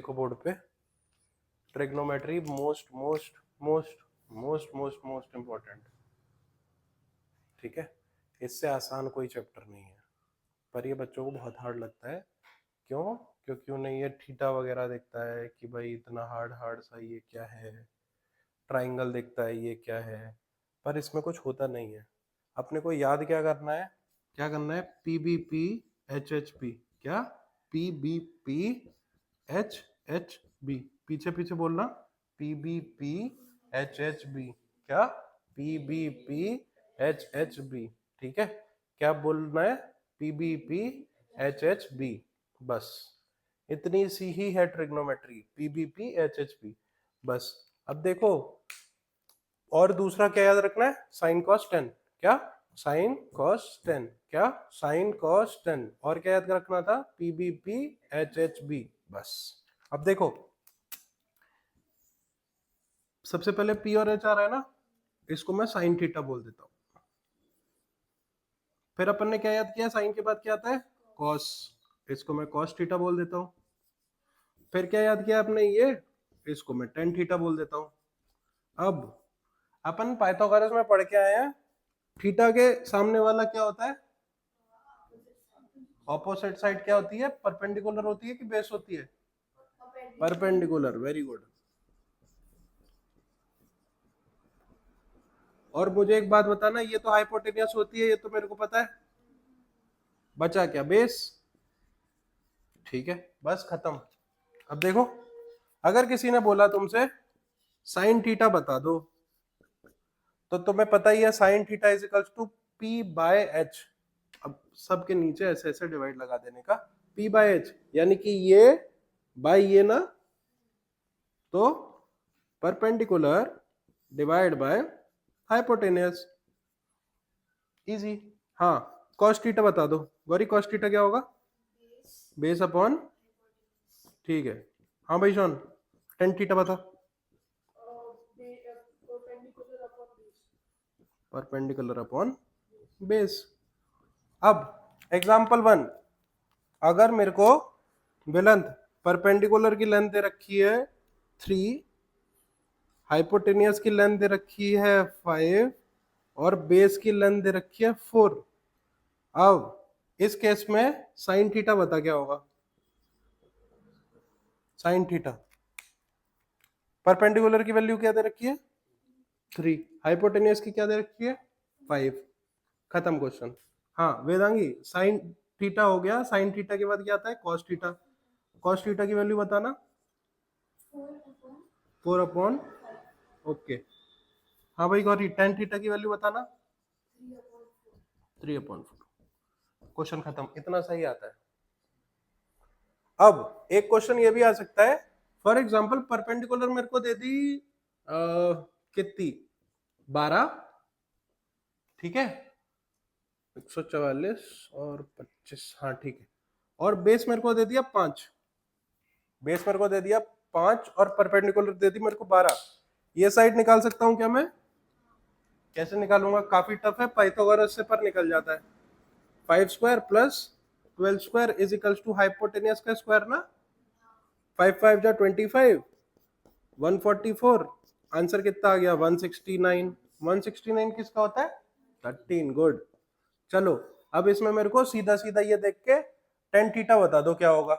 लिखो बोर्ड पे, trigonometry most most most most most most important. ठीक है, इससे आसान कोई चैप्टर नहीं है, पर ये बच्चों को बहुत हार्ड लगता है। क्यों? क्योंकि उन्हें ये थीटा वगैरह दिखता है कि भाई इतना हार्ड हार्ड सा ये क्या है, ट्राइंगल दिखता है ये क्या है, पर इसमें कुछ होता नहीं है। अपने को याद क्या करना है, क्या करना है, P B P H H P. क्या? P B P H H B, पीछे पीछे बोलना, P B P H H B. क्या? P B P H H B. ठीक है, क्या बोलना है? P B P H H B. बस इतनी सी ही है trigonometry, P B P H H B, बस। अब देखो, और दूसरा क्या याद रखना है, साइन कॉस टेन। क्या? Sine cos tan. क्या? Sine cos tan. और क्या याद रखना था? P B P H H B, बस। अब देखो, सबसे पहले पी और एच आ रहा है ना, इसको मैं साइन थीटा बोल देता हूं। फिर अपन ने क्या याद किया, साइन के बाद क्या आता है? कॉस, इसको मैं कॉस थीटा बोल देता हूं। फिर क्या याद किया आपने, ये, इसको मैं टेन थीटा बोल देता हूं। अब अपन पाइथागोरस में पढ़ के आए हैं, थीटा के सामने वाला क्या होता है? ऑपोजिट साइड क्या होती है? परपेंडिकुलर होती है कि बेस होती है? Perpendicular, very good. और मुझे एक बात बताना, ये तो हाइपोटेनियस होती है, ये तो मेरे को पता है, बचा क्या? बेस। ठीक है, बस खत्म। अब देखो, अगर किसी ने बोला तुमसे साइन थीटा बता दो, तो तुम्हें पता ही है sine theta is equal to P by H. अब सबके नीचे ऐसे ऐसे डिवाइड लगा देने का, पी बाय एच, यानी कि ये बाय ये ना, तो perpendicular divide by hypotenuse, easy. हाँ, कॉस थीटा बता दो गौरी, कॉस थीटा क्या होगा? बेस अपॉन, ठीक है। हाँ भाई शॉन, टेन थीटा बता। Perpendicular upon base. अब एग्जांपल वन, अगर मेरे को लेंथ, परपेंडिकुलर की लेंथ दे रखी है 3, हाइपोटेनियस की लेंथ दे रखी है 5, और बेस की लेंथ दे रखी है 4। अब इस केस में साइन थीटा बता क्या होगा? साइन थीटा, परपेंडिकुलर की वैल्यू क्या दे रखी है? 3, हाइपोटेनियस की क्या दे रखी है? 5। खत्म क्वेश्चन। हाँ वेदांगी, साइन थीटा हो गया, साइन थीटा के बाद क्या आता है? Cos theta. कॉस थीटा की वैल्यू बताना। 4 अपॉन, ओके। हाँ भाई गौरी, टेन थीटा की वैल्यू बताना। 3/4। क्वेश्चन खत्म, इतना सही आता है। अब एक क्वेश्चन ये भी आ सकता है, फॉर एग्जांपल परपेंडिकुलर मेरे को दे दी कितनी, 12, ठीक है, 144 और 25, हाँ ठीक है। और बेस मेरे को दे दिया 5, बेस मेरे को दे दिया 5 और परपेंडिकुलर दे दी मेरे को 12। ये साइड निकाल सकता हूं क्या मैं? कैसे निकालूंगा? काफी टफ है, पाइथागोरस से पर निकल जाता है। 5 square plus 12 square is equals to hypotenuse का स्क्वायर ना। 5 5 जा 25, 144। आंसर कितना आ गया? 169। 169 किसका होता है? 13। गुड। चलो, अब इसमें मेरे को सीधा सीधा ये देख के टेन थीटा बता दो क्या होगा।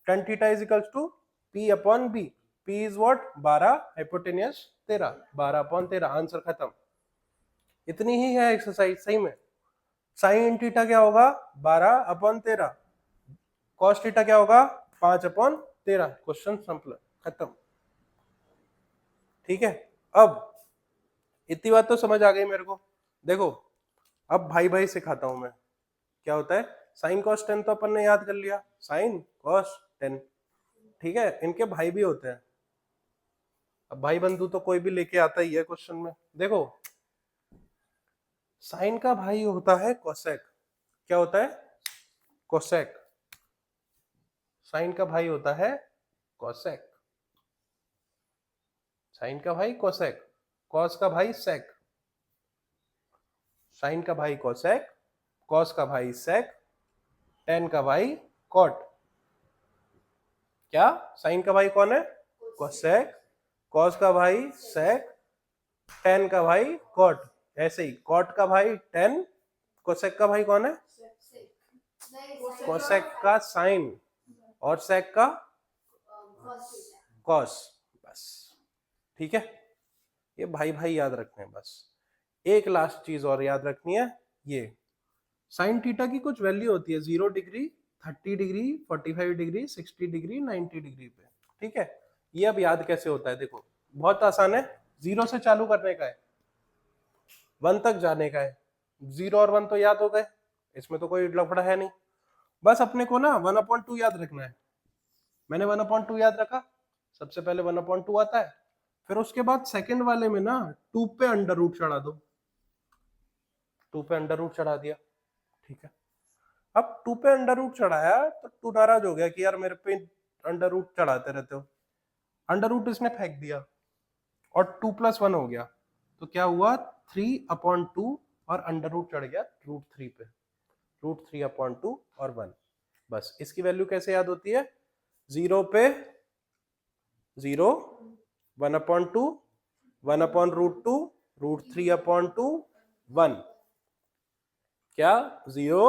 Tan theta is equals to P upon B. P is what? 12, hypotenuse 13, 12/13। Answer खत्म। इतनी ही है एक्सरसाइज, सही में। साइन थीटा क्या होगा? 12/13। कॉस थीटा क्या होगा? 5/13। क्वेश्चन सिंपल, खत्म। ठीक है, अब इतनी बात तो समझ आ गई मेरे को। देखो, अब भाई भाई सिखाता हूं मैं, क्या होता है। साइन कॉस टेन तो अपन ने याद कर लिया, साइन कॉस टेन, ठीक है। इनके भाई भी होते हैं, अब भाई बंधु तो कोई भी लेके आता ही है क्वेश्चन में। देखो, साइन का भाई होता है कोसेक। क्या होता है? कोसेक। साइन का भाई होता है कोसेक। साइन का भाई कोसेक, कॉस का भाई सेक। साइन का भाई कोसेक, कॉस का भाई सेक, टेन का भाई कॉट। क्या साइन का भाई कौन है? कोसेक, कॉस का भाई सेक, टेन का भाई कॉट। ऐसे ही कॉट का भाई टेन, कोसेक का भाई कौन है? कोसेक का साइन, और सेक का कॉस। बस ठीक है, ये भाई भाई याद रखने हैं बस। एक लास्ट चीज और याद रखनी है, ये साइन थीटा की कुछ वैल्यू होती है 0 degree, 30 degree, 45 degree, 60 degree, 90 degree पे। ठीक है, ये अब याद कैसे होता है? देखो बहुत आसान है, 0 से चालू करने का है, 1 तक जाने का है। 0 और 1 तो याद हो गए, इसमें तो कोई लफड़ा है नहीं। बस अपने को ना 1/2 याद रखना है। मैंने 1/2 याद रखा, सबसे पहले 1/2 आता है, फिर उसके बाद सेकंड वाले में ना 2 पे अंडर रूट चढ़ा दो, 2 पे अंडर रूट चढ़ा दिया। ठीक है, अब 2 पे अंडर रूट चढ़ाया तो 2 नाराज हो गया कि यार मेरे पे अंडर रूट चढ़ाते रहते हो, अंडर रूट इसने फेंक दिया और 2 + 1 हो गया, तो क्या हुआ 3/2 और अंडर रूट चढ़ गया √3 पे, √3/2 और 1। बस इसकी वैल्यू कैसे याद होती है? 0 पे 0, 1/2, 1/√2, √3/2, 1। क्या 0,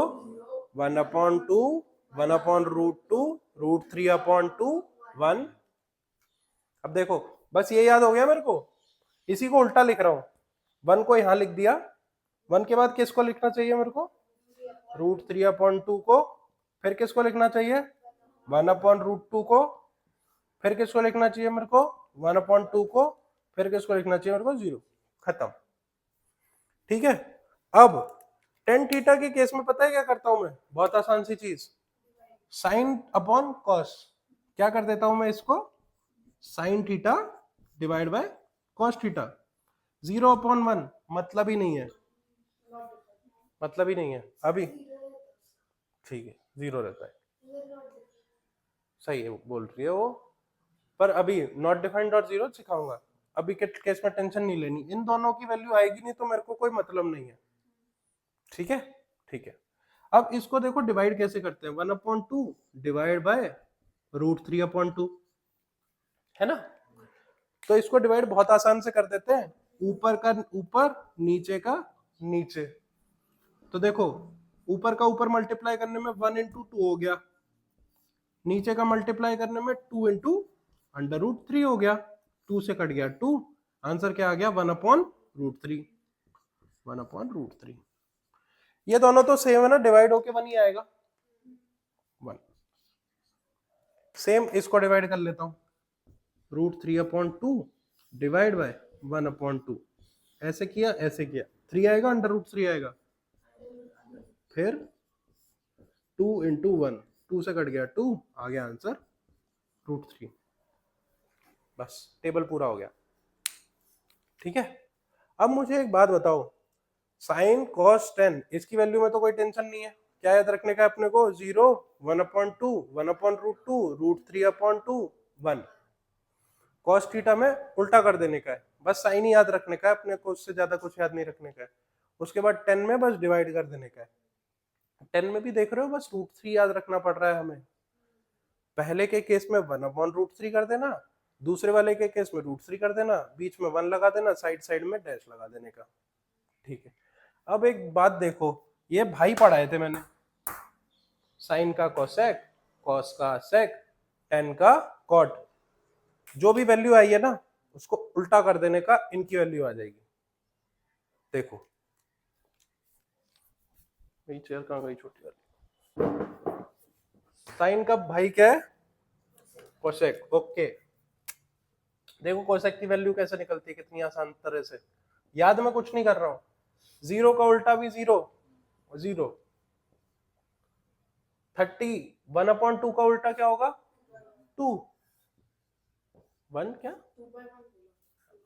1/2, 1/√2, √3/2, 1। अब देखो बस ये याद हो गया मेरे को, इसी को उल्टा लिख रहा हूं, 1 को यहां लिख दिया, 1 के बाद किसको लिखना चाहिए मेरे को? √3/2 को, फिर किसको लिखना चाहिए? 1/√2 को, फिर किसको लिखना चाहिए मेरे को? 1/2 को, फिर किसको लिखना चाहिए मेरे को? 0। खत्म। ठीक है, अब टेन थीटा के केस में पता है क्या करता हूं मैं? बहुत आसान सी चीज, साइन अपॉन कॉस। क्या कर देता हूं मैं इसको? Sine theta divide by cos theta. 0/1 मतलब ही नहीं है, मतलब ही नहीं है अभी। ठीक है, 0 रहता है, सही है बोल रही है वो, पर अभी नॉट डिफाइंड और 0 सिखाऊंगा। अभी के केस में टेंशन नहीं लेनी, इन दोनों की वैल्यू आएगी नहीं तो मेरे को कोई मतलब नहीं है। ठीक है, ठीक है। अब इसको देखो डिवाइड कैसे करते हैं, 1/2 डिवाइड बाय √3/2, है ना? तो इसको डिवाइड बहुत आसान से कर देते हैं, ऊपर का ऊपर, नीचे का नीचे। तो देखो ऊपर का ऊपर मल्टीप्लाई करने में 1 × 2 हो गया, नीचे का मल्टीप्लाई करने में 2 × √3 हो गया, 2 से कट गया 2, आंसर क्या आ गया? 1/√3, 1/√3। ये दोनों तो सेम है ना, डिवाइड होके 1 ही आएगा, 1। सेम इसको डिवाइड कर लेता हूं, √3/2 डिवाइड बाय 1/2, ऐसे किया ऐसे किया, 3 आएगा, अंडर√3 आएगा, फिर 2 × 1, 2 से कट गया 2, आ गया आंसर √3। बस टेबल पूरा हो गया। ठीक है, अब मुझे एक बात बताओ, साइन कॉस टेन, इसकी वैल्यू में तो कोई टेंशन नहीं है, क्या याद रखने का अपने को? 0, 1/2, 1/√2, √3/2, 1। कॉस थीटा में उल्टा कर देने का है, बस साइन ही याद रखने का है अपने को, उससे ज्यादा कुछ याद नहीं रखने का है। उसके बाद 10 में बस डिवाइड कर देने का है। 10 में भी देख रहे हो बस √3 याद रखना पड़ रहा है हमें। पहले के केस में 1/√3 कर देना, दूसरे वाले के केस में √3 कर देना, बीच में 1 लगा देना, साइड साइड में डैश लगा देने का। ठीक है, अब एक बात देखो, ये भाई पढ़ाए थे मैंने, साइन का कोसेक, कॉस का सेक, टेन का कॉट। जो भी वैल्यू आई है ना उसको उल्टा कर देने का, इनकी वैल्यू आ जाएगी। देखो मेरी चेयर कहां गई छोटी वाली? साइन का भाई क्या है? कोसेक। ओके, देखो कोसेक की वैल्यू कैसे निकलती है, कितनी आसान तरह से। याद में कुछ नहीं कर रहा हूं, 0 का उल्टा भी 0, 0। 30, 1/2 का उल्टा क्या होगा? 2, 1 क्या?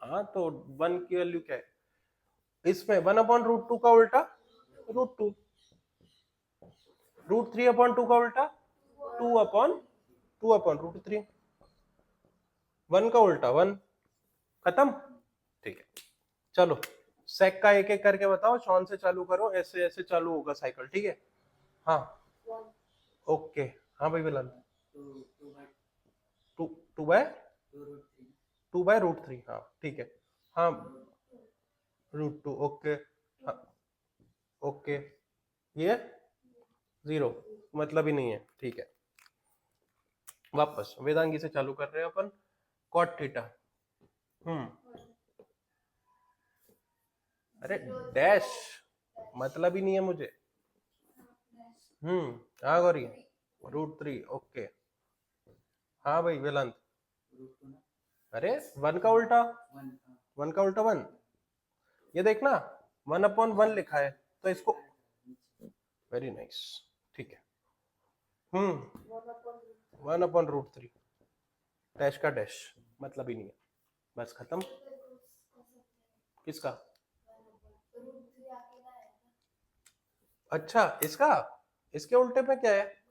हाँ, तो 1 की वैल्यू क्या है इसमें? 1/√2 का उल्टा √2, √3/2 का उल्टा 2/√3, 1 का उल्टा 1। खत्म। ठीक है, चलो सेक का एक एक करके बताओ, शॉन से चालू करो, ऐसे ऐसे चालू होगा साइकिल। ठीक है, हाँ ओके, हाँ भाई Bilal. Two two by root three, हाँ ठीक है, हाँ रूट टू, ओके, हाँ ओके, ये जीरो, मतलब ही नहीं है, ठीक है। वापस वेदांगी से चालू कर रहे हैं अपन। कॉट थीटा, अरे डैश मतलब ही नहीं है मुझे। हाँ गौरी, रूट थ्री, ओके। हाँ भाई वेदांत, अरे वन का उल्टा, वन का उल्टा वन, ये देखना 1/1 लिखा है तो इसको, वेरी नाइस, ठीक है। 1/√3, डैश का डैश मतलब ही नहीं है, बस खत्म। किसका? अच्छा इसका, इसके उल्टे पे क्या है?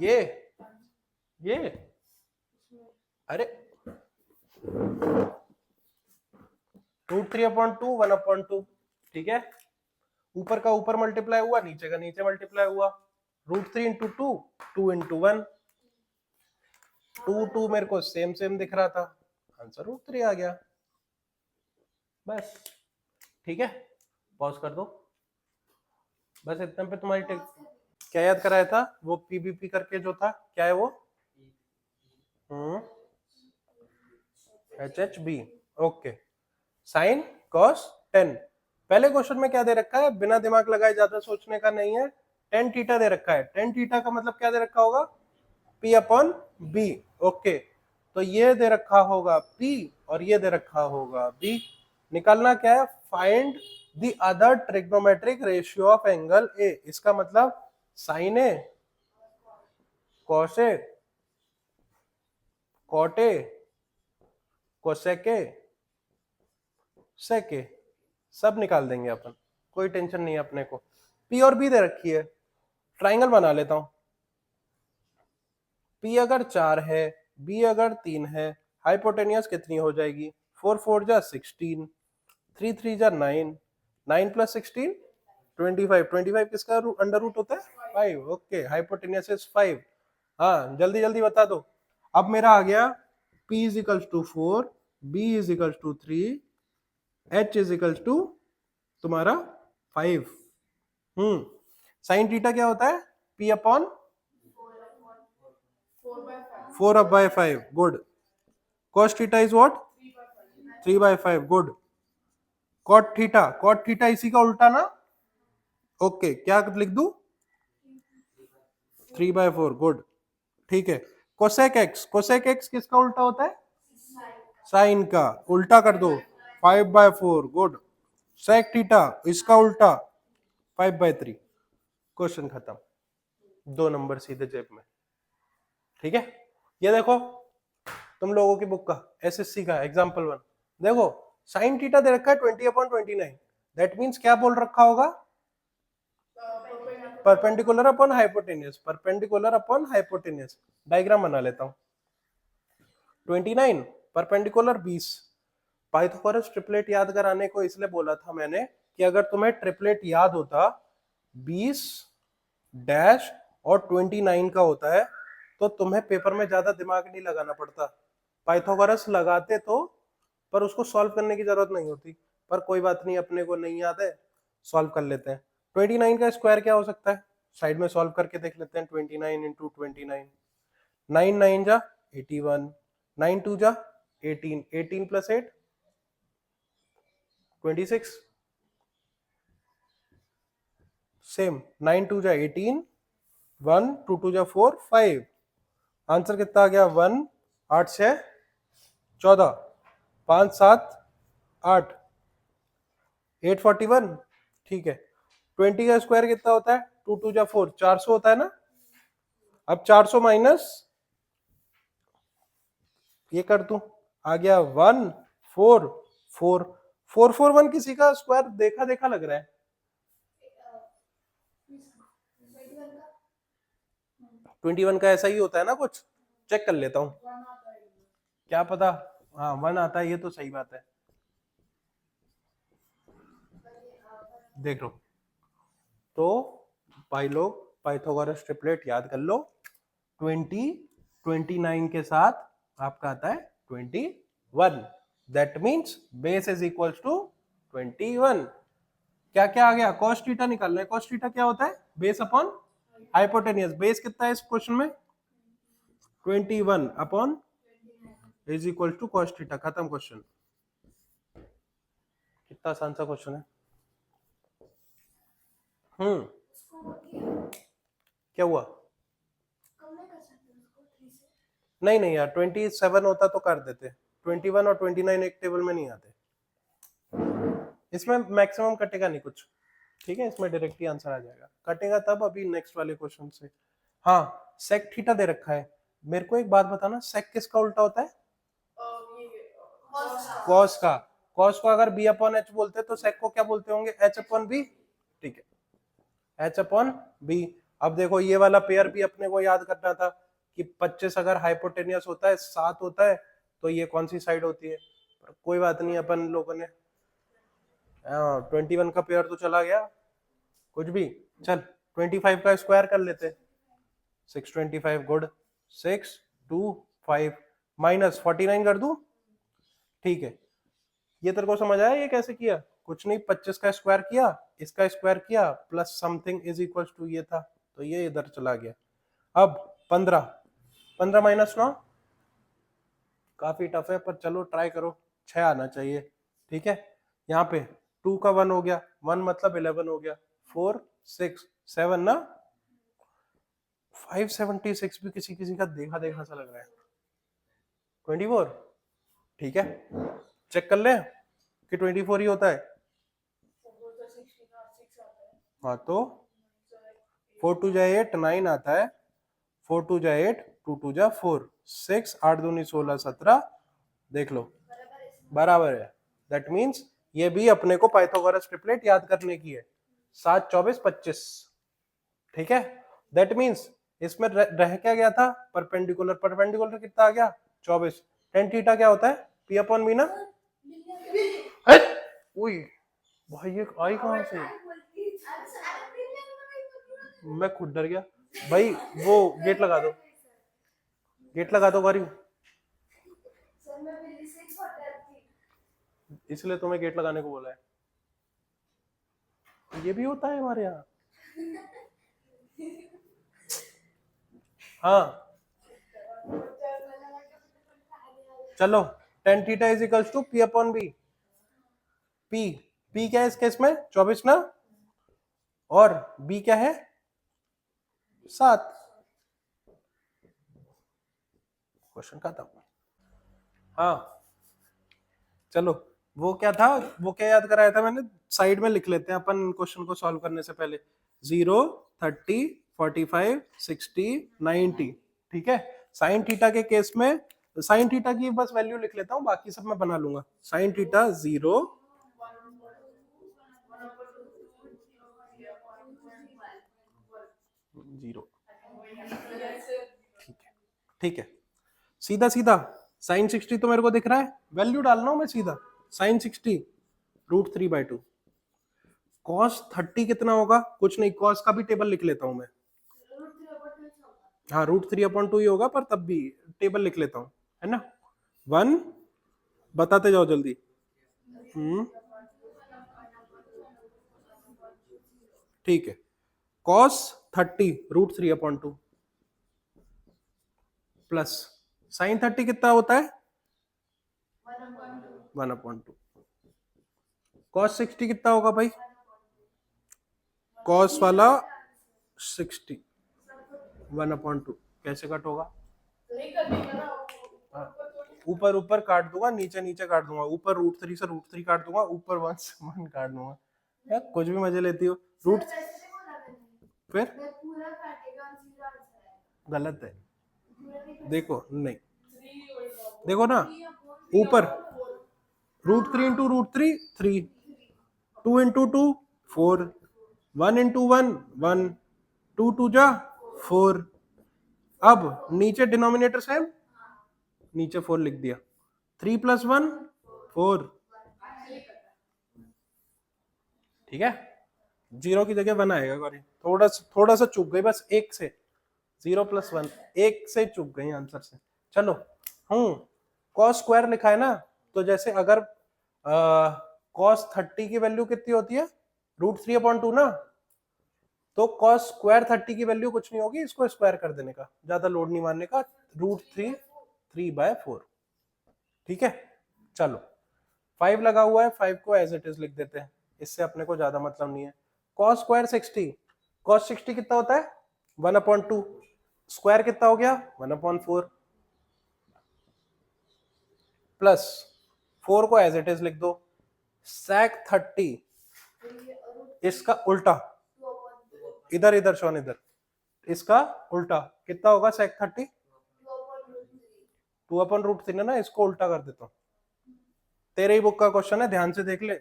ये अरे √3/2 1/2, ठीक है, ऊपर का ऊपर मल्टीप्लाई हुआ, नीचे का नीचे मल्टीप्लाई हुआ, √3 × 2 2 × 1, 2 2 मेरे को सेम सेम दिख रहा था, आंसर √3 आ गया, बस ठीक है। पॉज कर दो, बस इतने पे तुम्हारी क्या याद कराया था वो पीबीपी करके जो था, क्या है वो? HHB, okay, sign cos ten. पहले क्वेश्चन में क्या दे रखा है, बिना दिमाग लगाए ज्यादा सोचने का नहीं है, टेन थीटा दे रखा है, टेन थीटा का मतलब क्या दे रखा होगा? P/B, ओके, तो ये दे रखा होगा P और ये दे रखा होगा B। निकालना क्या है? Find the other trigonometric ratio of angle A, इसका मतलब sine A, cos A, cot A, cosec A, sec A, सब निकाल देंगे अपन, कोई टेंशन नहीं है अपने को। P और B दे रखी है, ट्राइंगल बना लेता हूं। P अगर 4 है, B अगर 3 है, हाइपोटेनियस कितनी हो जाएगी? 4 4 जा 16, 3 3 जा 9, 9 + 16 25, 25 किसका अंडर रूट होता है? 5, ओके, हाइपोटेनियस इज 5। हाँ जल्दी जल्दी बता दो। अब मेरा आ गया P = 4, B = 3, H = तुम्हारा 5। साइन थीटा क्या होता है? P/4/5, good. cos theta is what? 3/5, good. cot theta इसी का उल्टा ना, ओके, क्या लिख दूं? 3/4, गुड, ठीक है। कोसेक एक्स किसका उल्टा होता है? साइन का, उल्टा कर दो, 5/4, गुड। सेक थीटा इसका उल्टा 5/3, क्वेश्चन खत्म, 2 नंबर सीधे जेब में, ठीक है। ये देखो तुम लोगों की बुक का एसएससी का एग्जांपल 1, देखो साइन थीटा दे रखा है 20/29, दैट मींस क्या बोल रखा होगा? Perpendicular upon hypotenuse, perpendicular upon hypotenuse. Diagram बना लेता हूं। 29 परपेंडिकुलर 20, पाइथागोरस ट्रिपलेट याद कराने को इसलिए बोला था मैंने कि अगर तुम्हें ट्रिपलेट याद होता 20 डैश और 29 का होता है तो तुम्हें पेपर में ज्यादा दिमाग नहीं लगाना पड़ता, पाइथागोरस लगाते तो, पर उसको सॉल्व करने की जरूरत नहीं होती, पर कोई बात नहीं, अपने को नहीं याद है, सॉल्व कर लेते हैं। 29 का स्क्वायर क्या हो सकता है? साइड में सॉल्व करके देख लेते हैं। 29 × 29, 9 9 जा 81, 9 2 जा 18, 18 + 8 26, सेम 9 2 जा 18, 1 2 2 जा 4 5, आंसर कितना आ गया? 1 8 6 14, 5 7 8, 841, ठीक है। 20 का स्क्वायर कितना होता है? 2 2 जा 4, 400 होता है ना। अब 400 माइनस ये कर दूं, आ गया 1 4 4 4 4 1, किसी का स्क्वायर देखा देखा लग रहा है। 21 का ऐसा ही होता है ना कुछ, चेक कर लेता हूँ, क्या पता। हाँ 1 आता है, ये तो सही बात है, देख लो तो भाई लोग पाइथागोरस ट्रिपलेट याद कर लो। 20 29 के साथ आपका आता है 21। That means base is equal to 21। क्या क्या आ गया? cos थीटा निकालना है। cos थीटा क्या होता है? Base upon hypotenuse. बेस कितना है इस क्वेश्चन में? 21 upon is equal to cos theta. खत्म क्वेश्चन। कितना आसान सा क्वेश्चन है। क्या हुआ? नहीं नहीं यार, 27 होता तो कर देते। 21 और 29 एक टेबल में नहीं आते। इसमें मैक्सिमम कटेगा नहीं कुछ, ठीक है। इसमें डायरेक्ट ही आंसर आ जाएगा। कटेगा तब अभी नेक्स्ट वाले क्वेश्चन से। हाँ, सेक थीटा दे रखा है। मेरे को एक बात बताना, सेक किसका उल्टा होता है? कॉस का। कॉस को अगर बी अपॉन एच बोलते तो सेक को क्या बोलते होंगे? H upon B. ठीक है, एच अपॉन बी। अब देखो ये वाला पेयर भी अपने को याद करना था कि 25 अगर हाइपोटेनियस होता है, 7 होता है, तो ये कौन सी साइड होती है? पर कोई बात नहीं, अपन लोगों ने 21 का पेयर तो चला गया, कुछ भी। चल 25 का स्क्वायर कर लेते। 625 गुड। 625 माइनस 49 कर दूं? ठीक है, ये तेरे को समझ आया ये कैसे किया? कुछ नहीं, 25 का स्क्वायर किया, इसका स्क्वायर किया, plus something is equal to ये था, तो ये इधर चला गया। अब 15 15 माइनस 9, काफी टफ है पर चलो ट्राई करो, 6 आना चाहिए। ठीक है, यहाँ पे 2 का 1 हो गया, 1 मतलब 11 हो गया। 4 6 7 ना, 576 भी किसी किसी का देखा देखा सा लग रहा है। 24। ठीक है, चेक कर ले कि 24 ही होता है। हाँ तो 4 2 जा 8 9 आता है। 4 2 जा 8 2 2 जा 4 6 8 दूनी 16 17, देख लो बराबर है। दैट मीन्स ये भी अपने को पाइथागोरस ट्रिपलेट याद करने की है। 7 24 25। ठीक है, दैट मीन्स इसमें रह क्या गया था? परपेंडिकुलर। परपेंडिकुलर कितना आ गया? 24। टेन थीटा क्या होता है? पी अपॉन बी ना। उई भाई, ये आई कहां से? मैं खुद डर गया भाई। वो गेट लगा दो, गेट लगा दो गाड़ी। इसलिए तुम्हें गेट लगाने को बोला है। ये भी होता है हमारे यहाँ। हाँ चलो, tan theta is equals to P upon B. P P क्या है इस केस में? 24 ना, और बी क्या है? 7। क्वेश्चन खत्म। हाँ चलो, वो क्या था? वो क्या याद कराया था मैंने? साइड में लिख लेते हैं अपन क्वेश्चन को सॉल्व करने से पहले। 0 30 45 60 90। ठीक है, साइन थीटा के केस में साइन थीटा की बस वैल्यू लिख लेता हूं, बाकी सब मैं बना लूंगा। Sine theta 0 0। ठीक है, ठीक है, सीधा सीधा साइन 60 तो मेरे को दिख रहा है, वैल्यू डालना हूं मैं सीधा। साइन 60 √3/2। कॉस 30 कितना होगा? कुछ नहीं, कॉस का भी टेबल लिख लेता हूं मैं। हाँ, √3/2 ही होगा, पर तब भी टेबल लिख लेता हूं, है ना। 1 बताते जाओ जल्दी। ठीक है, कॉस 30 √3/2 प्लस साइन 30 कितना होता है? 1/2। कॉस 60 कितना होगा भाई? कॉस वाला 60 1/2 कैसे कट होगा? ऊपर ऊपर काट दूंगा, नीचे नीचे काट दूंगा। ऊपर √3 से √3 काट दूंगा, ऊपर 1 से 1 काट दूंगा। यार कुछ भी मजे लेती हो। रूट फिर गलत है, देखो नहीं, देखो ना, ऊपर √3 इंटू √3 3, 2 इंटू 2 4, 1 इंटू 1 1, 2 2 जा 4। अब नीचे डिनोमिनेटर सेम, नीचे 4 लिख दिया। 3 + 1 4। ठीक है, जीरो की जगह 1 आएगा गौरी, थोड़ा सा चूक गई बस, एक से 0 + 1, एक से चूक गई आंसर से। चलो कॉस स्क्वायर लिखा है ना, तो जैसे अगर कॉस 30 की वैल्यू कितनी होती है, √3/2 ना, तो कॉस स्क्वायर 30 की वैल्यू कुछ नहीं होगी, इसको स्क्वायर कर देने का, ज्यादा लोड नहीं मारने का, √3 3/4। ठीक है, चलो 5 लगा हुआ है, 5 को एज इट इज लिख देते हैं, इससे अपने को ज्यादा मतलब नहीं है। कॉस स्क्वायर 60, कॉस 60 कितना होता है 1/2, स्क्वायर कितना हो गया 1/4, प्लस 4 को एज इट इज लिख दो। sec 30 इसका उल्टा, इधर इधर शोन इधर, इसका उल्टा कितना होगा sec 30, 2/√3 है ना, इसको उल्टा कर देता हूं, तेरे ही बुक का क्वेश्चन है, ध्यान से देख ले।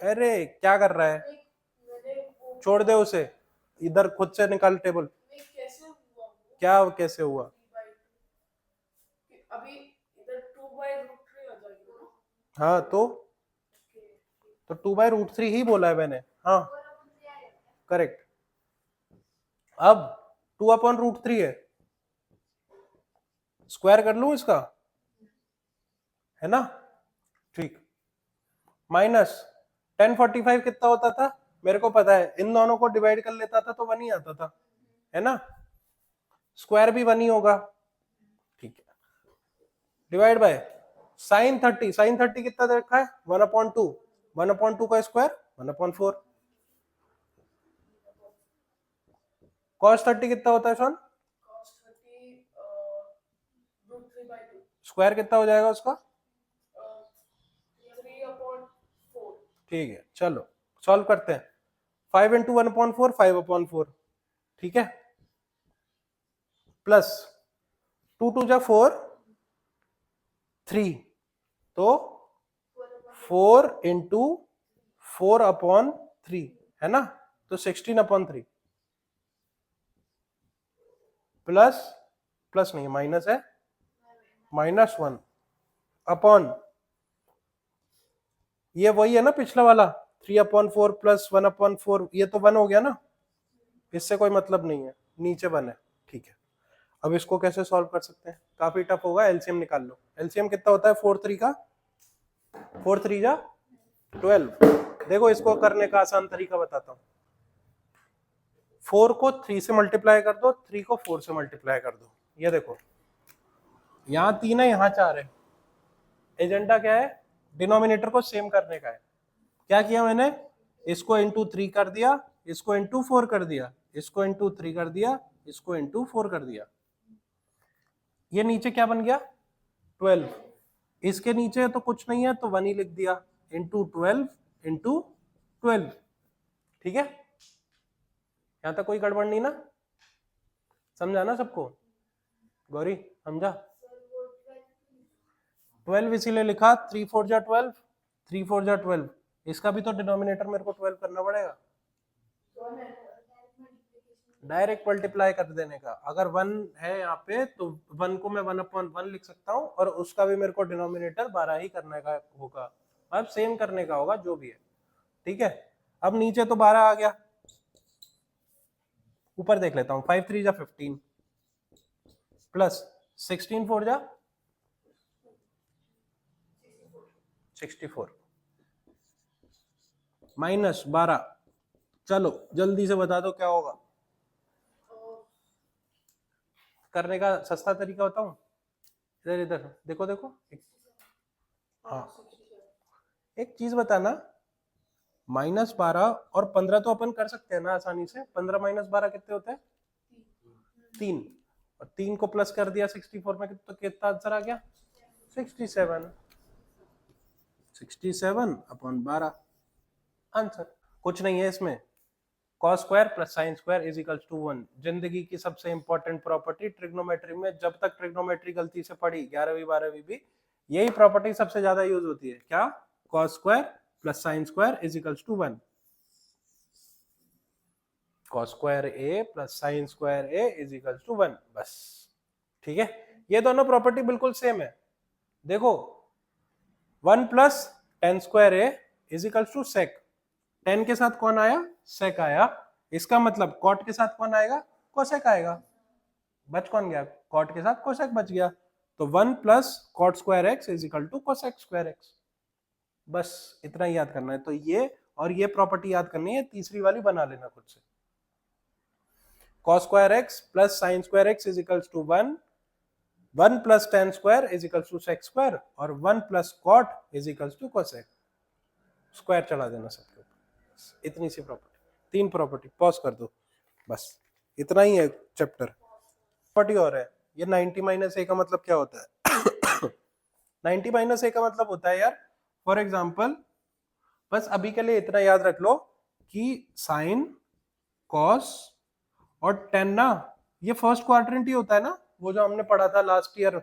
अरे क्या कर रहा है, छोड़ दे उसे, इधर खुद से निकाल टेबल। क्या कैसे हुआ, अभी इधर 2/√3 आ जाएगा। हाँ तो 2/√3 ही बोला है मैंने, हाँ करेक्ट। अब 2/√3 है, स्क्वायर कर लूं इसका, है ना, ठीक। माइनस 1045 कितना होता था, मेरे को पता है, इन दोनों को डिवाइड कर लेता था तो 1 ही आता था, है ना, स्क्वायर भी 1 ही होगा, ठीक है। डिवाइड बाय साइन 30, साइन 30 कितना दे रखा है 1/2, 1/2 का स्क्वायर 1/4, cos 30 कितना होता है सोन, cos 30 √3/2, स्क्वायर कितना हो जाएगा उसका 3/4। ठीक है, चलो सॉल्व करते हैं। 5 × 1/4 5/4, ठीक है, प्लस 2 2 जा 4 3, तो 4 × 4/3 है ना, तो 16/3, प्लस प्लस नहीं माइनस है, -1 अपॉन, ये वही है ना पिछला वाला 3/4 + 1/4, ये तो 1 हो गया ना, इससे कोई मतलब नहीं है, नीचे 1 है, ठीक है। अब इसको कैसे सॉल्व कर सकते हैं, काफी टफ होगा, एलसीएम निकाल लो। एलसीएम कितना होता है 4 3 का, 4 3 जा 12। देखो इसको करने का आसान तरीका बताता हूँ, 4 को 3 से मल्टीप्लाई कर दो, 3 को 4 से मल्टीप्लाई कर दो, ये देखो यहाँ 3 है यहाँ 4 है, एजेंडा क्या है, डिनोमिनेटर को सेम करने का है। क्या किया मैंने, इसको इंटू 3 कर दिया, इसको इंटू 4 कर दिया, इसको इंटू 3 कर दिया, इसको इंटू 4 कर दिया, ये नीचे क्या बन गया 12, इसके नीचे तो कुछ नहीं है तो 1 ही लिख दिया, इंटू 12 इंटू 12, ठीक है, यहां तक कोई गड़बड़ नहीं ना, समझा ना सबको, गौरी समझा, 12 इसीलिए लिखा, 3 4 जा 12, 3 4 जा 12, इसका भी तो डिनोमिनेटर मेरे को 12 करना पड़ेगा, डायरेक्ट मल्टीप्लाई कर देने का। अगर 1 है यहाँ पे तो 1 को मैं 1/1 लिख सकता हूँ, और उसका भी मेरे को डिनोमिनेटर 12 ही करने का होगा, अब सेम करने का होगा जो भी है, ठीक है। अब नीचे तो 12 आ गया, ऊपर देख लेता हूँ, 5 3 जा 15 प्लस 16 4 जा 64 माइनस 12, चलो जल्दी से बता दो क्या होगा, करने का सस्ता तरीका बताऊं, इधर इधर देखो देखो, हाँ एक चीज बताना, -12 और 15 तो अपन कर सकते हैं ना आसानी से, 15 - 12 कितने होते हैं 3, और 3 को प्लस कर दिया 64 में, तो कितना आंसर आ गया 67, 67/12 आंसर, कुछ नहीं है इसमें, cos square plus sine square is equals to 1, जिंदगी की सबसे इंपॉर्टेंट प्रॉपर्टी ट्रिग्नोमेट्री में, जब तक ट्रिग्नोमेट्री गलती से पढ़ी 11वीं 12वीं भी, यही प्रॉपर्टी सबसे ज्यादा यूज होती है, क्या cos square plus sine square is equals to 1, cos square a plus sine square a is equals to 1, बस, ठीक है। ये दोनों प्रॉपर्टी बिल्कुल सेम है, देखो 1 + tan square a is equals to sec, tan के साथ कौन आया, सेक आया, इसका मतलब कॉट के साथ कौन आएगा, कोसेक आएगा, बच कौन गया, कॉट के साथ कोसेक बच गया, तो 1 plus cot square X is equal to cosec square X. बस इतना ही याद करना है। तो ये और ये प्रॉपर्टी याद करनी है, तीसरी वाली बना लेना खुद से। cos square X plus sine square X is equals to 1, 1 plus tan square is equals to sec square, और 1 plus cot is equals to cosec square चला देना सबके ऊपर। इतनी सी प्रॉपर्टी, 3 प्रॉपर्टी, पॉज कर दो, बस इतना ही है चैप्टर। प्रॉपर्टी और है, ये 90 माइनस ए का मतलब क्या होता है 90 माइनस ए का मतलब होता है यार, फॉर एग्जाम्पल बस अभी के लिए इतना याद रख लो कि साइन कॉस और टेन ना, ये फर्स्ट क्वाड्रेंट ही होता है ना, वो जो हमने पढ़ा था last year,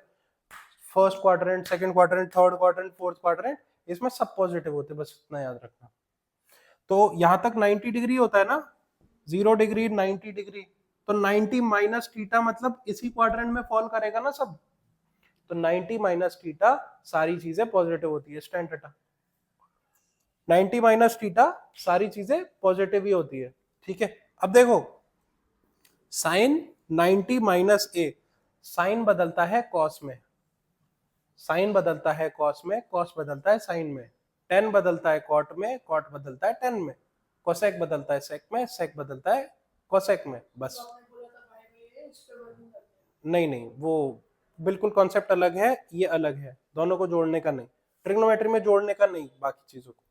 first quadrant, second quadrant, third quadrant, fourth quadrant, इसमें सब पॉजिटिव होते हैं, बस इतना याद रखना। तो यहां तक 90 डिग्री होता है ना, 0 डिग्री, 90 डिग्री, तो 90 माइनस थीटा मतलब इसी क्वाड्रेंट में फॉल करेगा ना सब, तो 90 माइनस थीटा सारी चीजें पॉजिटिव होती है, स्टैंड थीटा 90 माइनस थीटा सारी चीजें पॉजिटिव ही होती है, ठीक है। अब देखो साइन 90 माइनस ए, साइन बदलता है कॉस में, साइन बदलता है कॉस में, कॉस बदलता है साइन में, टेन बदलता है कॉट में, कॉट बदलता है टेन में, कोसेक बदलता है सेक में, सेक बदलता है कोसेक में, बस। तो आपने बोला था भाई में ये इसके बाद नहीं करते। नहीं नहीं, वो बिल्कुल कॉन्सेप्ट अलग है, ये अलग है, दोनों को जोड़ने का नहीं, ट्रिग्नोमेट्री में जोड़ने का नहीं, बाकी चीजों को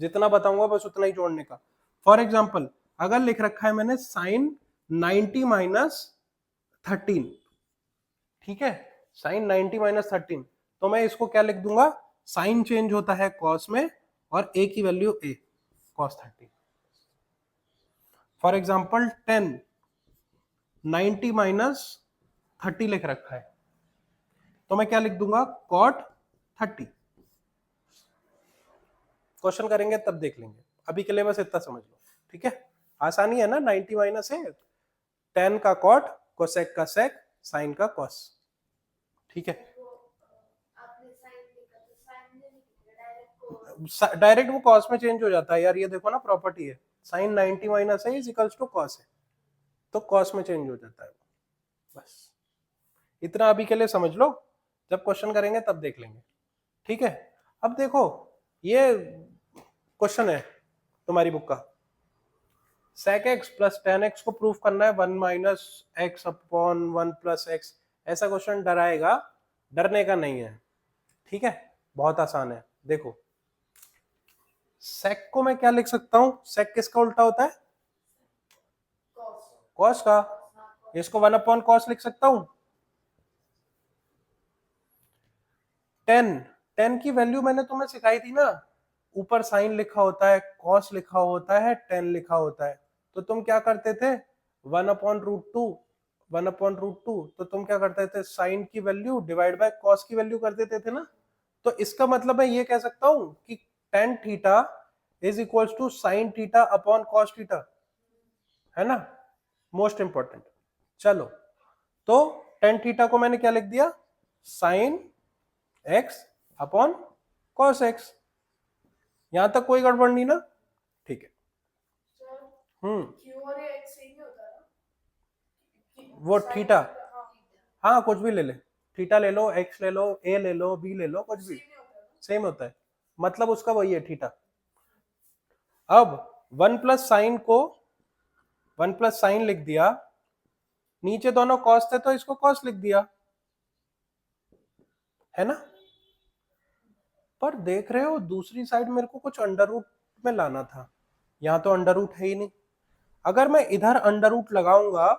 जितना बताऊंगा बस उतना ही जोड़ने का। फॉर एग्जाम्पल अगर लिख रखा है मैंने साइन 90 माइनस 13, ठीक है, साइन 90 माइनस 13, तो मैं इसको क्या लिख दूंगा, साइन चेंज होता है कॉस में और ए की value A, cos 30। For example 10 90 minus 30 लिख रखा है, तो मैं क्या लिख दूंगा, कॉट 30। क्वेश्चन करेंगे तब देख लेंगे, अभी के लिए बस इतना समझ लो, ठीक है, आसानी है ना। 90 माइनस है, 10 का कॉट, कोसेक का सेक, साइन का कॉस, ठीक है। आपने साइन लिखा तो साइन नहीं लिखा, डायरेक्ट डायरेक्ट वो कॉस में चेंज हो जाता है यार, ये देखो ना प्रॉपर्टी है, साइन 90 माइनस है इज इक्वल्स टू कॉस है, तो कॉस में चेंज हो जाता है, बस इतना अभी के लिए समझ लो, जब क्वेश्चन करेंगे तब देख लेंगे, ठीक है। अब देखो ये क्वेश्चन है तुम्हारी बुक का, sec x plus ten x को प्रूफ करना है 1 minus x upon 1 plus x, ऐसा क्वेश्चन डराएगा, डरने का नहीं है, ठीक है, बहुत आसान है। देखो sec को मैं क्या लिख सकता हूं, sec किसका उल्टा होता है, cos का, इसको 1 अपॉन cos लिख सकता हूं। 10 की वैल्यू मैंने तुम्हें सिखाई थी ना, ऊपर साइन लिखा होता है, cos लिखा होता है, 10 लिखा होता है, तो तुम क्या करते थे, 1 upon root two, 1 upon root two, तो तुम क्या करते थे, साइन की वैल्यू डिवाइड बाय cos की वैल्यू कर देते थे ना। तो इसका मतलब मैं ये कह सकता हूं कि tan theta is equals to sine theta upon cos theta, है ना, मोस्ट इंपॉर्टेंट। चलो तो tan थीटा को मैंने क्या लिख दिया, sine x upon cos x, यहां तक कोई गड़बड़ नहीं ना, ठीक है। क्यू और ये एक्स सेम ही होता है ना, वो sin थीटा, हाँ हाँ कुछ भी ले ले, थीटा ले लो, एक्स ले लो, ए ले लो, बी ले लो, कुछ भी सेम ही होता है ना। सेम होता है, मतलब उसका वही है थीटा। अब 1 प्लस साइन को 1 प्लस साइन लिख दिया, नीचे दोनों कॉस थे तो इसको कॉस लिख दिया, है ना। पर देख रहे हो दूसरी साइड मेरे को कुछ अंडर रूट में लाना था, यहां तो अंडर रूट है ही नहीं, अगर मैं इधर अंडर रूट लगाऊंगा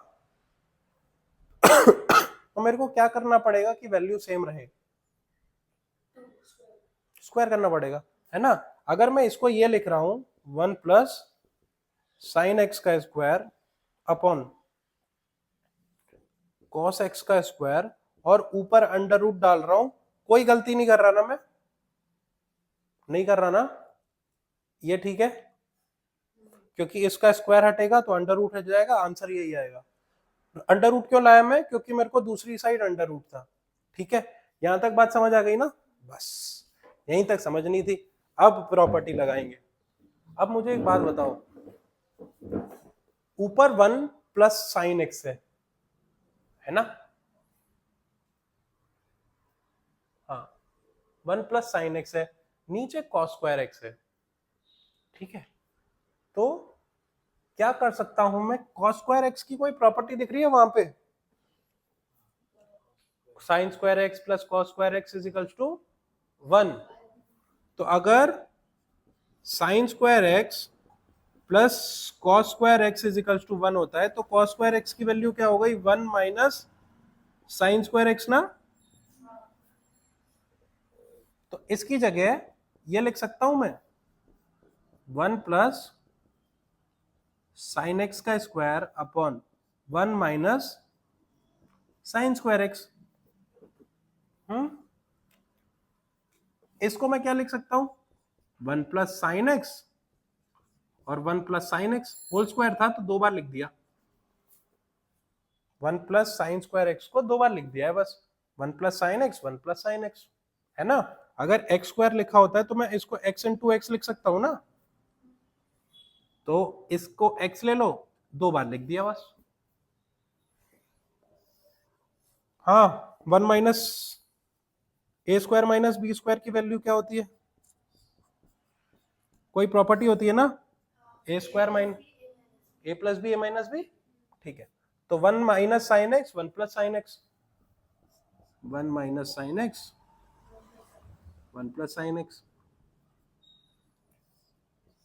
तो मेरे को क्या करना पड़ेगा कि वैल्यू सेम रहे, स्क्वायर करना पड़ेगा, है ना। अगर मैं इसको ये लिख रहा हूं 1 प्लस साइन एक्स का स्क्वायर अपॉन कॉस एक्स का स्क्वायर, और ऊपर अंडर रूट डाल रहा हूं, कोई गलती नहीं कर रहा ना मैं, नहीं कर रहा ना, ये ठीक है, क्योंकि इसका स्क्वायर हटेगा तो अंडर रूट हट जाएगा, आंसर यही आएगा। अंडर रूट क्यों लाया मैं, क्योंकि मेरे को दूसरी साइड अंडर रूट था, ठीक है। यहां तक बात समझ आ गई ना, बस यहीं तक समझनी थी। अब प्रॉपर्टी लगाएंगे, अब मुझे एक बात बताओ, ऊपर 1 प्लस साइन एक्स है ना? हाँ, 1 प्लस साइन एक्स है, नीचे कॉस स्क्वायर एक्स है, ठीक है? तो क्या कर सकता हूं मैं, कॉस स्क्वायर एक्स की कोई प्रॉपर्टी दिख रही है वहां पे? Sine square X plus cos square X is equals to 1। तो अगर sine square X plus cos square X is equals to 1 होता है, तो कॉस स्क्वायर एक्स की वैल्यू क्या हो गई? 1 माइनस साइन स्क्वायर एक्स ना? तो इसकी जगह ये लिख सकता हूं मैं 1 प्लस साइन एक्स का square upon 1 minus sign square x. इसको मैं क्या लिख सकता हूं? 1 प्लस साइन एक्स और 1 plus sine X whole square था तो 2 बार लिख दिया। 1 प्लस साइन स्क्वायर एक्स को 2 बार लिख दिया है बस। 1 plus sine x, 1 plus sine x, है ना? अगर एक्स स्क्वायर लिखा होता है तो मैं इसको एक्स इंटू एक्स लिख सकता हूं ना? तो इसको एक्स ले लो, 2 बार लिख दिया बस। हाँ, 1 माइनस ए स्क्वायर माइनस बी स्क्वायर की वैल्यू क्या होती है? कोई प्रॉपर्टी होती है ना, ए स्क्वायर माइनस ए प्लस बी ए माइनस बी, ठीक है? तो 1 minus sine x, 1 plus sine x, 1 minus sine x, 1 plus sine x.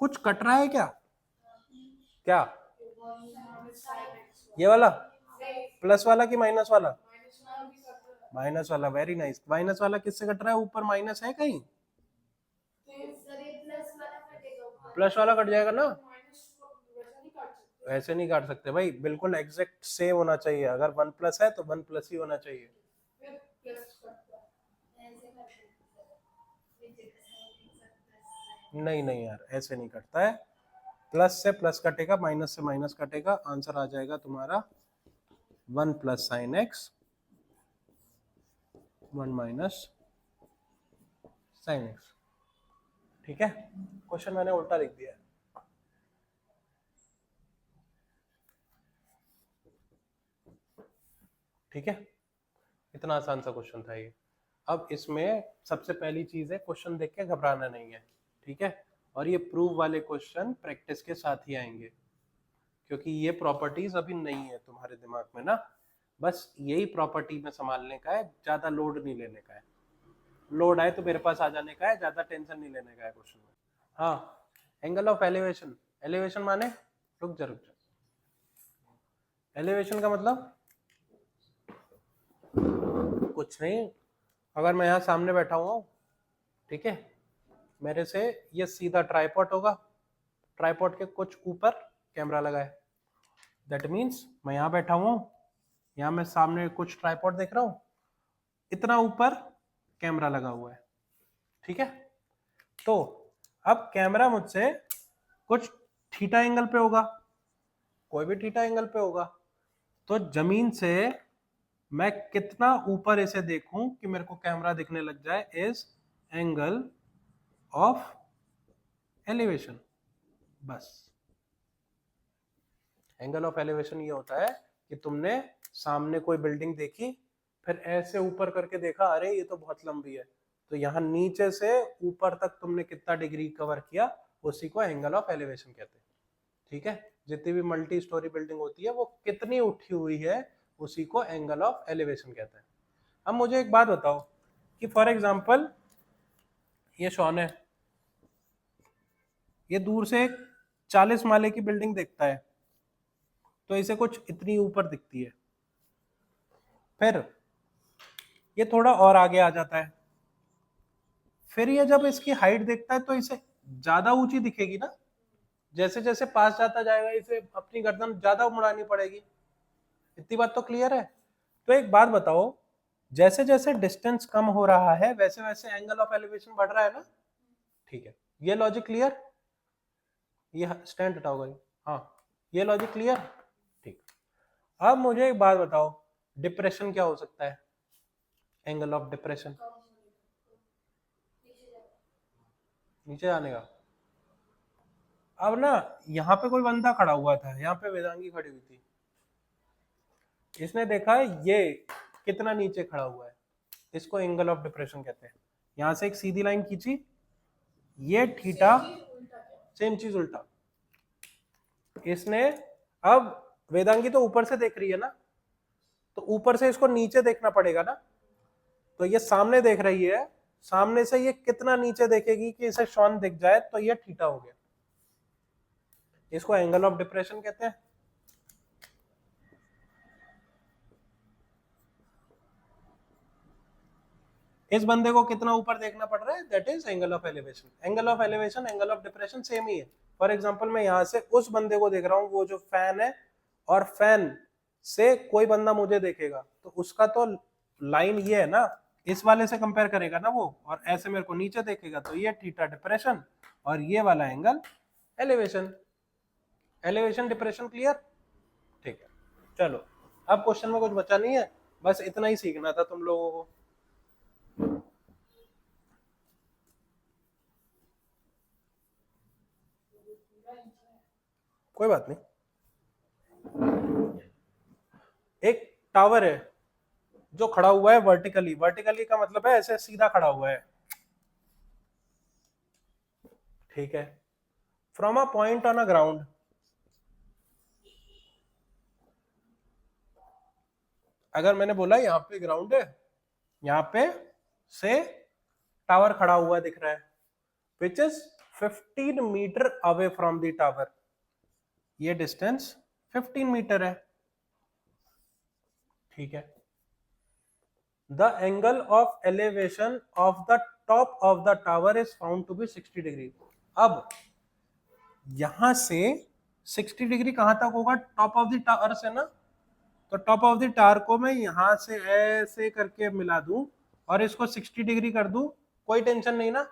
कुछ कट रहा है क्या? क्या? ये वाला प्लस वाला कि माइनस वाला? माइनस वाला, वेरी नाइस। माइनस वाला किससे कट रहा है? ऊपर माइनस है कहीं? प्लस वाला कट जाएगा ना? ऐसे नहीं काट सकते भाई, बिल्कुल एग्जैक्ट सेम होना चाहिए। अगर 1 प्लस है तो 1 प्लस ही होना चाहिए। नहीं नहीं यार, ऐसे नहीं कटता है। प्लस से प्लस कटेगा, माइनस से माइनस कटेगा, आंसर आ जाएगा तुम्हारा 1 plus sine x, 1 minus sine x. ठीक है, क्वेश्चन मैंने उल्टा लिख दिया है। ठीक है, इतना आसान सा क्वेश्चन था ये। अब इसमें सबसे पहली चीज है, क्वेश्चन देख के घबराना नहीं है, ठीक है? और ये प्रूव वाले क्वेश्चन प्रैक्टिस के साथ ही आएंगे, क्योंकि ये प्रॉपर्टीज अभी नहीं है तुम्हारे दिमाग में ना। बस यही प्रॉपर्टी में संभालने का है, ज्यादा लोड नहीं लेने का है। लोड आए तो मेरे पास आ जाने का है, ज्यादा टेंशन नहीं लेने का है क्वेश्चन में। हाँ, एंगल ऑफ एलिवेशन। एलिवेशन माने, रुक जा, एलिवेशन का मतलब कुछ नहीं। अगर मैं यहाँ सामने बैठा हुआ हूँ, ठीक है, मेरे से ये सीधा ट्राइपॉड होगा, ट्राइपॉड के कुछ ऊपर कैमरा लगा है। दैट मीन्स मैं यहाँ बैठा हुआ हूँ, यहाँ मैं सामने कुछ ट्राइपॉड देख रहा हूँ, इतना ऊपर कैमरा लगा हुआ है, ठीक है? तो अब कैमरा मुझसे कुछ थीटा एंगल पे होगा, कोई भी थीटा एंगल पे होगा, तो जमीन से मैं कितना ऊपर इसे देखूं कि मेरे को कैमरा दिखने लग जाए, इज एंगल ऑफ एलिवेशन। बस, एंगल ऑफ एलिवेशन ये होता है कि तुमने सामने कोई बिल्डिंग देखी, फिर ऐसे ऊपर करके देखा, अरे ये तो बहुत लंबी है, तो यहाँ नीचे से ऊपर तक तुमने कितना डिग्री कवर किया, उसी को एंगल ऑफ एलिवेशन कहते हैं। ठीक है, जितनी भी मल्टी स्टोरी बिल्डिंग होती है वो कितनी उठी हुई है, उसी को एंगल ऑफ एलिवेशन कहते हैं। अब मुझे एक बात बताओ कि फॉर एग्जांपल ये शॉन है, ये दूर से एक 40 माले की बिल्डिंग देखता है, तो इसे कुछ इतनी ऊपर दिखती है। फिर ये थोड़ा और आगे आ जाता है, फिर ये जब इसकी हाइट देखता है तो इसे ज्यादा ऊंची दिखेगी ना। जैसे जैसे पास जाता जाएगा इसे अपनी गर्दन ज्यादा मुड़ानी पड़ेगी। इतनी बात तो क्लियर है? तो एक बात बताओ, जैसे जैसे डिस्टेंस कम हो रहा है वैसे वैसे एंगल ऑफ एलिवेशन बढ़ रहा है ना? ठीक है, ये लॉजिक क्लियर? ये स्टैंड हटाओ भाई। हाँ, ये लॉजिक क्लियर? ठीक। अब मुझे एक बात बताओ, डिप्रेशन क्या हो सकता है? एंगल ऑफ डिप्रेशन नीचे जाने का। अब ना यहाँ पे कोई बंदा खड़ा हुआ था, यहाँ पे वेदांगी खड़ी हुई थी, इसने देखा ये कितना नीचे खड़ा हुआ है, इसको एंगल ऑफ डिप्रेशन कहते हैं। यहां से एक सीधी लाइन खींची, ये थीटा, सेम चीज उल्टा। इसने, अब वेदांगी तो ऊपर से देख रही है ना, तो ऊपर से इसको नीचे देखना पड़ेगा ना, तो ये सामने देख रही है, सामने से ये कितना नीचे देखेगी कि इसे शॉन दिख जाए, तो ये थीटा हो गया, इसको एंगल ऑफ डिप्रेशन कहते हैं। इस बंदे को कितना ऊपर देखना पड़ रहा है, that is angle of elevation. Angle of elevation, angle of depression same ही है। फॉर एग्जांपल मैं यहां से उस बंदे को देख रहा हूं, वो जो फैन है, और फैन से कोई बंदा मुझे देखेगा, तो उसका तो लाइन ये है ना, इस वाले से कंपेयर करेगा ना वो, और ऐसे मेरे को नीचे देखेगा, तो ये थीटा डिप्रेशन, और ये वाला angle elevation. Elevation depression clear? ठीक है, चलो अब क्वेश्चन में कुछ बचा नहीं है, बस इतना ही सीखना था तुम लोगों को। कोई बात नहीं। एक टावर है जो खड़ा हुआ है वर्टिकली, वर्टिकली का मतलब है ऐसे सीधा खड़ा हुआ है, ठीक है, from a point on a ground, अगर मैंने बोला यहां पे ग्राउंड है, यहां पे से टावर खड़ा हुआ दिख रहा है, which is 15 meter away from the tower, ये डिस्टेंस 15 मीटर है, ठीक है। The angle of elevation of the top of the tower is found to be 60 degree. अब यहां से 60 डिग्री कहां तक होगा, टॉप ऑफ द टावर से ना, तो टॉप ऑफ द टावर को मैं यहां से ऐसे करके मिला दूं और इसको 60 डिग्री कर दूं, कोई टेंशन नहीं ना,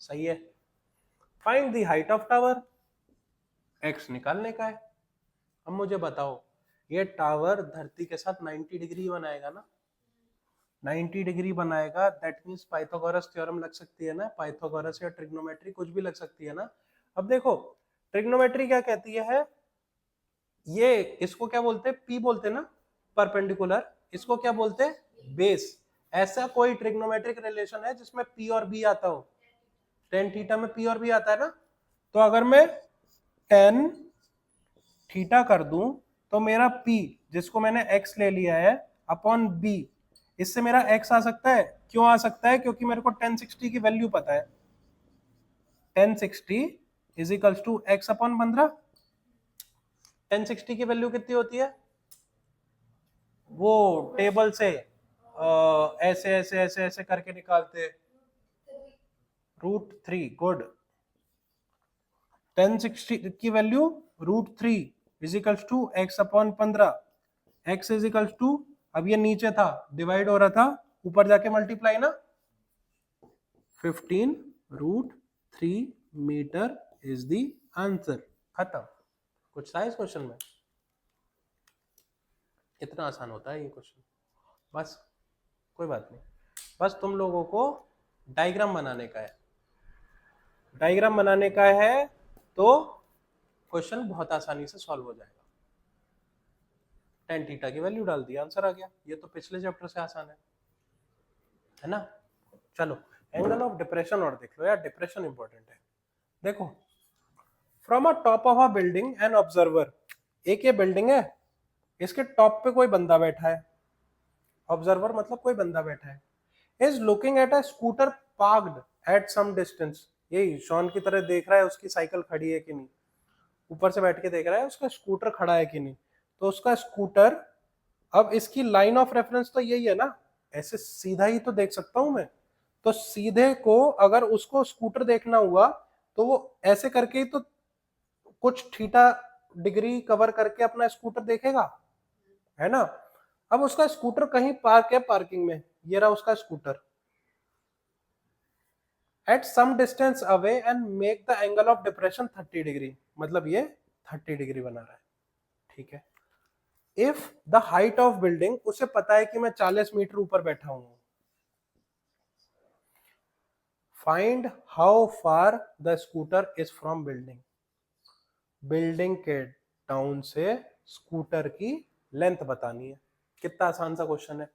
सही है। Find the height of tower, x निकालने का है। अब मुझे बताओ, ये टावर धरती के साथ 90 डिग्री बनाएगा ना, 90 डिग्री बनाएगा, दैट मींस पाइथागोरस थ्योरम लग सकती है ना, पाइथागोरस या ट्रिग्नोमेट्री कुछ भी लग सकती है ना। अब देखो ट्रिग्नोमेट्री क्या कहती है, ये इसको क्या बोलते हैं, पी बोलते हैं ना, परपेंडिकुलर, इसको क्या बोलते हैं, बेस। ऐसा कोई ट्रिग्नोमेट्रिक रिलेशन है जिसमें पी और बी आता हो, टेन थीटा में पी और बी आता है ना, तो अगर मैं टेन थीटा कर दूं, तो मेरा पी जिसको मैंने एक्स ले लिया है अपॉन बी, इससे मेरा एक्स आ सकता है। क्यों आ सकता है, क्योंकि मेरे को 1060 की वैल्यू पता है, 1060 is equals to X upon 15। 1060 की वैल्यू कितनी होती है, वो टेबल से ऐसे ऐसे ऐसे ऐसे करके निकालते, √3, गुड। 1060 की value √3 is equals to X upon 15, X is equals to, अब ये नीचे था डिवाइड हो रहा था, ऊपर जाके मल्टीप्लाई ना, 15 √3 मीटर इज द आंसर। खत्म। कुछ था इस क्वेश्चन में, इतना आसान होता है ये क्वेश्चन, बस कोई बात नहीं, बस तुम लोगों को डायग्राम बनाने का है, डायग्राम बनाने का है, तो क्वेश्चन बहुत आसानी से सॉल्व हो जाएगा। टेन थीटा की वैल्यू डाल दी, आंसर आ गया, ये तो पिछले चैप्टर से आसान है ना। चलो एंगल ऑफ डिप्रेशन और देख लो यार, डिप्रेशन इंपॉर्टेंट है। देखो, from a top of a building an observer, एक ये बिल्डिंग है, इसके टॉप पे कोई बंदा बैठा है, ऑब्जर्वर मतलब कोई बंदा बैठा है, is looking at a scooter parked at some distance, यही शॉन की तरह देख रहा है उसकी साइकिल खड़ी है कि नहीं, ऊपर से बैठ के देख रहा है उसका स्कूटर खड़ा है कि नहीं, तो उसका स्कूटर, अब इसकी लाइन ऑफ रेफरेंस तो यही है ना, ऐसे सीधा ही तो देख सकता हूं मैं, तो सीधे को अगर उसको स्कूटर देखना हुआ, तो वो ऐसे करके ही तो कुछ थीटा डिग्री कवर करके अपना स्कूटर देखेगा, है ना। अब उसका स्कूटर कहीं पार्क है पार्किंग में, ये रहा उसका scooter, at some distance away and make the angle of depression 30 degree, मतलब ये 30 डिग्री बना रहा है, ठीक है। If the height of building, उसे पता है कि मैं 40 मीटर ऊपर बैठा हूं, find how far the scooter is from building, building के डाउन से स्कूटर की लेंथ बतानी है। कितना आसान सा क्वेश्चन है।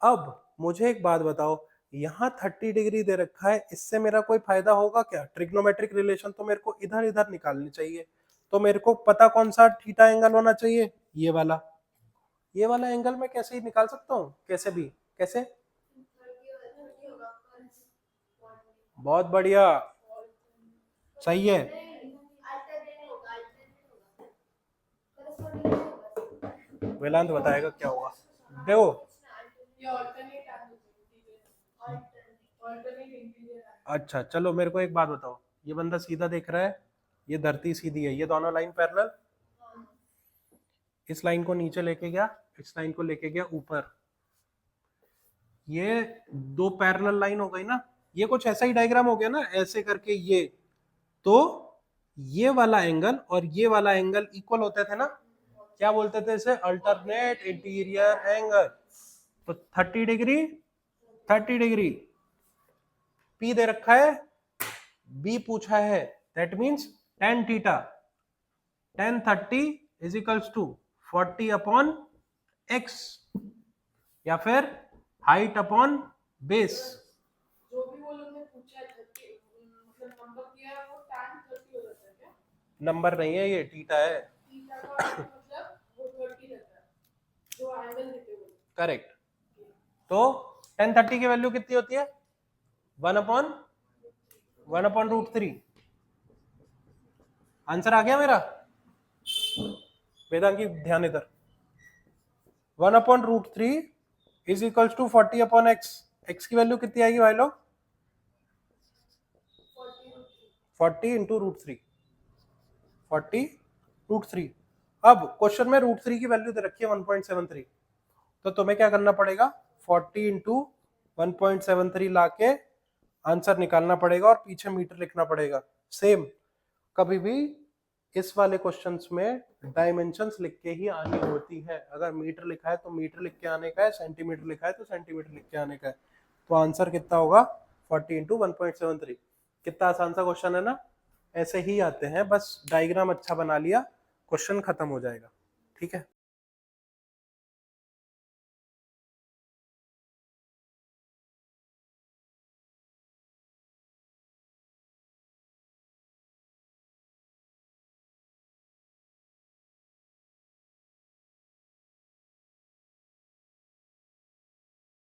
अब मुझे एक बात बताओ, यहाँ 30 डिग्री दे रखा है, इससे मेरा कोई फायदा होगा क्या? ट्रिग्नोमेट्रिक रिलेशन तो मेरे को इधर इधर निकालनी चाहिए। तो मेरे को पता कौन सा थीटा एंगल होना चाहिए? ये वाला। ये वाला एंगल मैं कैसे ही निकाल सकता हूँ, कैसे भी। कैसे? 30 होगा बहुत बढ़िया, सही है। अल्टरनेट होगा करस्पॉन्डिंग होगा। वेदांत बताएगा क्या होगा। देखो, ये ऑल्टरनेट ऑल्टरनेट इंटीरियर अच्छा चलो मेरे को एक बात बताओ, ये बंदा सीधा देख रहा है, ये धरती सीधी है, ये दोनों लाइन पैरेलल। इस लाइन को नीचे लेके गया, इस लाइन को लेके गया ऊपर, ये दो पैरेलल लाइन हो गई ना। ये कुछ ऐसा ही डायग्राम हो गया ना, ऐसे करके ये। तो ये वाला एंगल और ये वाला एंगल इक्वल होते थे ना, क्या बोलते थे इसे? Alternate interior angle. तो 30 डिग्री 30 डिग्री P दे रखा है, B पूछा है, that means tan theta tan 30 is equals to 40 upon x, या फिर हाइट अपॉन बेस। जो भी वो लोग ने पूछा है 30 मतलब नंबर दिया है वो tan 30 हो जाता है क्या? नंबर नहीं है, ये थीटा है। थीटा का मतलब वो 30 रहता है जो एंगल देते हैं। करेक्ट। तो tan 30 की वैल्यू कितनी होती है? 1/√3। आंसर आ गया मेरा? वेदांत की ध्यान इधर। 1/√3 is equals to 40 upon X. X की वैल्यू कितनी आएगी भाई लोग? 40 इंटू √3। 40√3। अब क्वेश्चन में √3 की वैल्यू दे रखी है 1.73, तो तुम्हें क्या करना पड़ेगा? 40 इंटू 1.73 लाके आंसर निकालना पड़ेगा और पीछे मीटर लिखना पड़ेगा। सेम कभी भी इस वाले क्वेश्चंस में डायमेंशंस लिख के ही आनी होती है। अगर मीटर लिखा है तो मीटर लिख के आने का है, सेंटीमीटर लिखा है तो सेंटीमीटर लिख के आने का है। तो आंसर कितना होगा? 40 इंटू 1.73। कितना आसान सा क्वेश्चन है ना। ऐसे ही आते हैं, बस डायग्राम अच्छा बना लिया, क्वेश्चन खत्म हो जाएगा। ठीक है।